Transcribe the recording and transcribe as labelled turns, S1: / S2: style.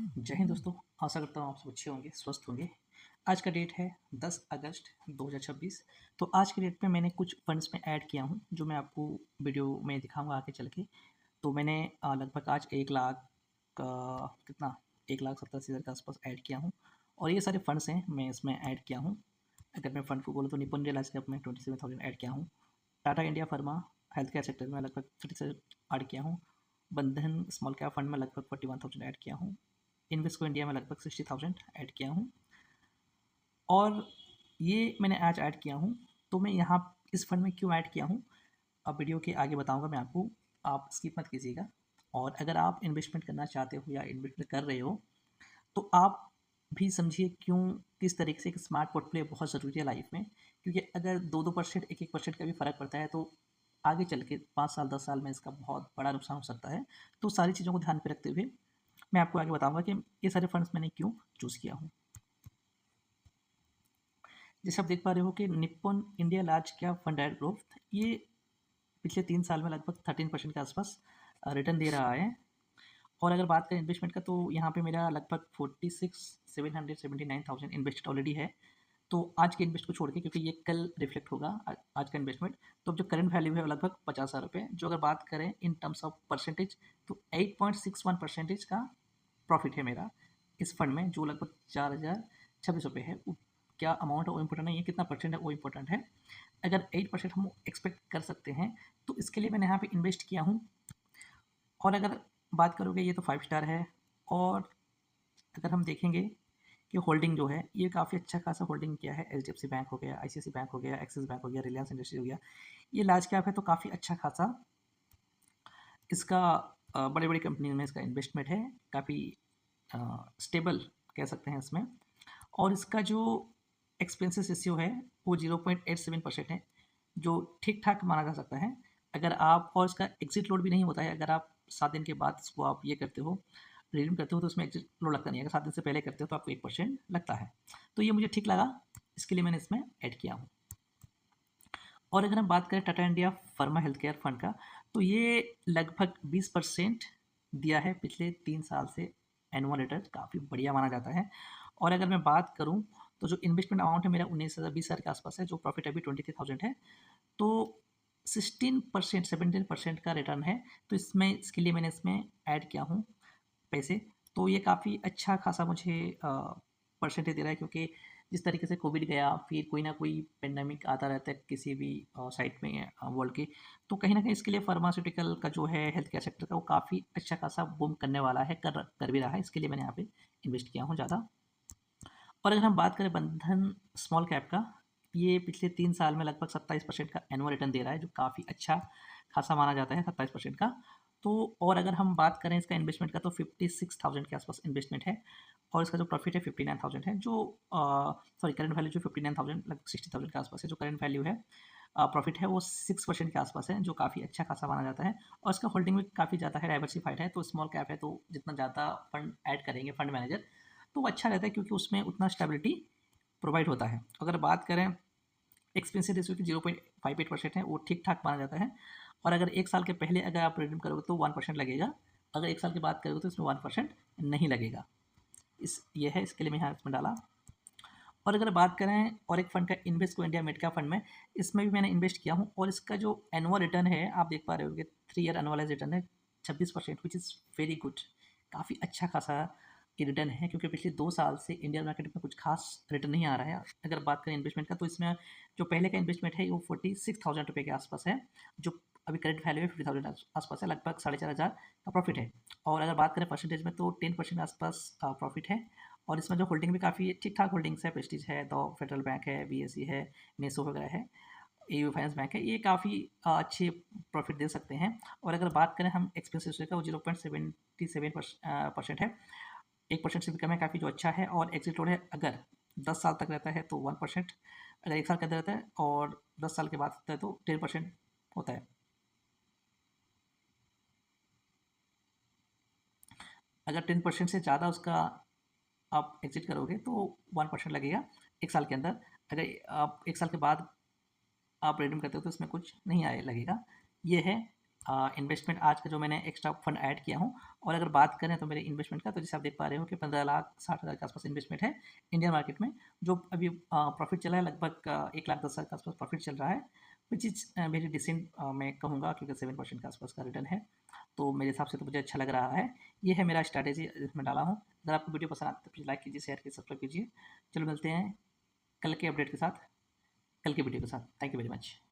S1: जय हिंद दोस्तों। आशा करता हूँ आप सब अच्छे होंगे, स्वस्थ होंगे। आज का डेट है 10 अगस्त 2026। तो आज के डेट में मैंने कुछ फंड्स में ऐड किया हूँ, जो मैं आपको वीडियो में दिखाऊंगा आगे चल के। तो मैंने लगभग आज 1 लाख का कितना 1,87,000 के आसपास ऐड किया हूँ। और ये सारे फंड्स हैं मैं इसमें ऐड किया हूँ। अगर मैं फ़ंड को बोलूँ तो निपन रियल लाइफ में 27,000 ऐड किया हूँ। Tata India pharma health care sector में लगभग 37 ऐड किया हूँ। बंधन स्मॉल कैप फंड में लगभग 41,000 ऐड किया हूँ। इन्वेस्को इंडिया में लगभग 60,000 ऐड किया हूँ। और ये मैंने आज ऐड किया हूँ। तो मैं यहाँ इस फंड में क्यों ऐड किया हूँ, अब वीडियो के आगे बताऊँगा मैं आपको। आप स्किप मत कीजिएगा। और अगर आप इन्वेस्टमेंट करना चाहते हो या इन्वेस्टमेंट कर रहे हो, तो आप भी समझिए क्यों किस तरीके से एक स्मार्ट पोर्टफोलियो बहुत ज़रूरी है लाइफ में। क्योंकि अगर 2-2%, 1-1% का भी फ़र्क पड़ता है, तो आगे चल के 5 साल, 10 साल में इसका बहुत बड़ा नुकसान हो सकता है। तो सारी चीज़ों को ध्यान में रखते हुए मैं आपको आगे बताऊँगा कि ये सारे फंड्स मैंने क्यों चूज़ किया हूँ। जैसे आप देख पा रहे हो कि Nippon India large cap fund and growth, ये पिछले 3 साल में लगभग 13% के आसपास रिटर्न दे रहा है। और अगर बात करें इन्वेस्टमेंट का, तो यहाँ पे मेरा लगभग 46,779,000 इन्वेस्टेड ऑलरेडी है। तो आज के इन्वेस्ट को छोड़ के, क्योंकि ये कल रिफ्लेक्ट होगा आज का इन्वेस्टमेंट, तो अब जो करंट वैल्यू है वो लगभग 50,000 रुपये। जो अगर बात करें इन टर्म्स ऑफ परसेंटेज, तो 8.61% का प्रॉफिट है मेरा इस फंड में, जो लगभग 4,026 रुपये है। क्या अमाउंट है वो इम्पोर्टेंट नहीं है, कितना परसेंट है वो इम्पोर्टेंट है। अगर 8% हम एक्सपेक्ट कर सकते हैं, तो इसके लिए मैंने यहाँ पे इन्वेस्ट किया हूँ। और अगर बात करोगे, ये तो 5 स्टार है। और अगर हम देखेंगे कि होल्डिंग जो है, ये काफ़ी अच्छा खासा होल्डिंग किया है। एचडीएफसी बैंक हो गया, आईसीआईसी बैंक हो गया, एक्सिस बैंक हो गया, रिलायंस इंडस्ट्री हो गया। ये लार्ज कैप है, तो काफ़ी अच्छा खासा इसका बड़ी बड़ी कंपनी में इसका इन्वेस्टमेंट है। काफ़ी स्टेबल कह सकते हैं इसमें। और इसका जो एक्सपेंसेस रेशियो है वो 0.87% है, जो ठीक ठाक माना जा सकता है। अगर आप, और इसका एग्जिट लोड भी नहीं होता है। अगर आप 7 दिन के बाद इसको आप ये करते हो, रिडीम करते हो, तो उसमें एग्जिट लोड लगता नहीं है। अगर 7 दिन से पहले करते हो तो आपको 1% लगता है। तो ये मुझे ठीक लगा, इसके लिए मैंने इसमें ऐड किया हूँ। और अगर हम बात करें Tata India pharma health care fund का, तो ये लगभग 20% दिया है पिछले 3 साल से। एनुअल रिटर्न काफ़ी बढ़िया माना जाता है। और अगर मैं बात करूँ, तो जो इन्वेस्टमेंट अमाउंट है मेरा 19,000-20,000 के आसपास है, जो प्रॉफिट अभी 23,000 है। तो 16% 17% का रिटर्न है। तो इसमें इसके लिए मैंने इसमें ऐड किया हूँ पैसे। तो ये काफ़ी अच्छा खासा मुझे परसेंटेज दे रहा है, क्योंकि जिस तरीके से कोविड गया, फिर कोई ना कोई पेंडेमिक आता रहता है किसी भी साइट में वर्ल्ड के। तो कहीं ना कहीं इसके लिए फार्मास्यूटिकल का जो है, हेल्थ केयर सेक्टर का, वो काफ़ी अच्छा खासा बूम करने वाला है, कर भी रहा है। इसके लिए मैंने यहाँ पे इन्वेस्ट किया हूँ ज़्यादा। और अगर हम बात करें बंधन स्मॉल कैप का, ये पिछले 3 साल में लगभग 27% का एनुअल रिटर्न दे रहा है, जो काफ़ी अच्छा खासा माना जाता है 27% का। तो और अगर हम बात करें इसका इन्वेस्टमेंट का, तो 56,000 के आसपास इन्वेस्टमेंट है। और इसका जो प्रॉफिट है 59,000 है, जो सॉरी करंट वैल्यू जो 59,000 लगभग 60,000 के आसपास है। जो करंट वैल्यू है प्रॉफिट है वो 6% के आसपास है, जो काफ़ी अच्छा खासा माना जाता है। और इसका होल्डिंग भी काफ़ी ज़्यादा है, डाइवर्सिफाइड है। तो स्मॉल कैप है, तो जितना ज़्यादा फंड ऐड करेंगे फंड मैनेजर, तो वो अच्छा रहता है, क्योंकि उसमें उतना स्टेबिलिटी प्रोवाइड होता है। अगर बात करें एक्सपेंसिव रेशियो की, 0.58% है, वो ठीक ठाक माना जाता है। और अगर 1 साल के पहले अगर आप रिडीम करोगे तो 1% लगेगा। अगर 1 साल के बाद करोगे तो इसमें 1% नहीं लगेगा। ये है, इसके लिए मैं यहाँ इसमें डाला। और अगर बात करें और एक फंड का, Invesco India mid cap fund में, इसमें भी मैंने इन्वेस्ट किया हूँ। और इसका जो एनुअल रिटर्न है, आप देख पा रहे हो कि 3 ईयर एनुअलाइज रिटर्न है 26%, विच इज़ वेरी गुड। काफ़ी अच्छा खासा ये रिटर्न है, क्योंकि पिछले 2 साल से इंडियन मार्केट में कुछ खास रिटर्न नहीं आ रहा है। अगर बात करें इन्वेस्टमेंट का, तो इसमें जो पहले का इन्वेस्टमेंट है वो 46,000 रुपये के आसपास है, जो अभी करंट वैल्यू है 50,000 आसपास है। लगभग 4,500 का प्रॉफिट है। और अगर बात करें परसेंटेज में, तो 10% आसपास प्रॉफिट है। और इसमें जो होल्डिंग भी काफ़ी ठीक ठाक होल्डिंग्स है, प्रेस्टीज है, तो फेडरल बैंक है, बीएसई है, मेसो वगैरह है, एयू फाइनेंस बैंक है, ये काफ़ी अच्छे प्रॉफिट दे सकते हैं। और अगर बात करें हम एक्सपेंस रेशियो का, वो 0.77% है, 1% से भी कम है, काफ़ी जो अच्छा है। और एग्जिट लोड है, अगर 10 साल तक रहता है तो 1%, अगर 1 साल के अंदर रहता है और 10 साल के बाद होता है तो 10% होता है। अगर 10% से ज़्यादा उसका आप एग्जिट करोगे तो 1% लगेगा 1 साल के अंदर। अगर आप 1 साल के बाद आप रिडीम करते हो तो इसमें कुछ नहीं आए लगेगा। ये है इन्वेस्टमेंट आज का जो मैंने एक्स्ट्रा फंड ऐड किया हूँ। और अगर बात करें तो मेरे इन्वेस्टमेंट का, तो जैसे आप देख पा रहे हो कि 15,60,000 के आसपास इन्वेस्टमेंट है इंडियन मार्केट में। जो अभी प्रॉफिट चला है लगभग 1,10,000 के आसपास प्रॉफिट चल रहा है, विच इज़ वेरी डिसेंट, मैं कहूँगा, क्योंकि 7% के आसपास का रिटर्न है। तो मेरे हिसाब से तो मुझे अच्छा लग रहा है। ये है मेरा स्ट्रैटेजी जिसमें डाला हूँ। अगर आपको वीडियो पसंद आती है तो प्लीज़ लाइक कीजिए, शेयर कीजिए, सब्सक्राइब कीजिए। चलो मिलते हैं कल के अपडेट के साथ, कल के वीडियो के साथ। Thank you very much.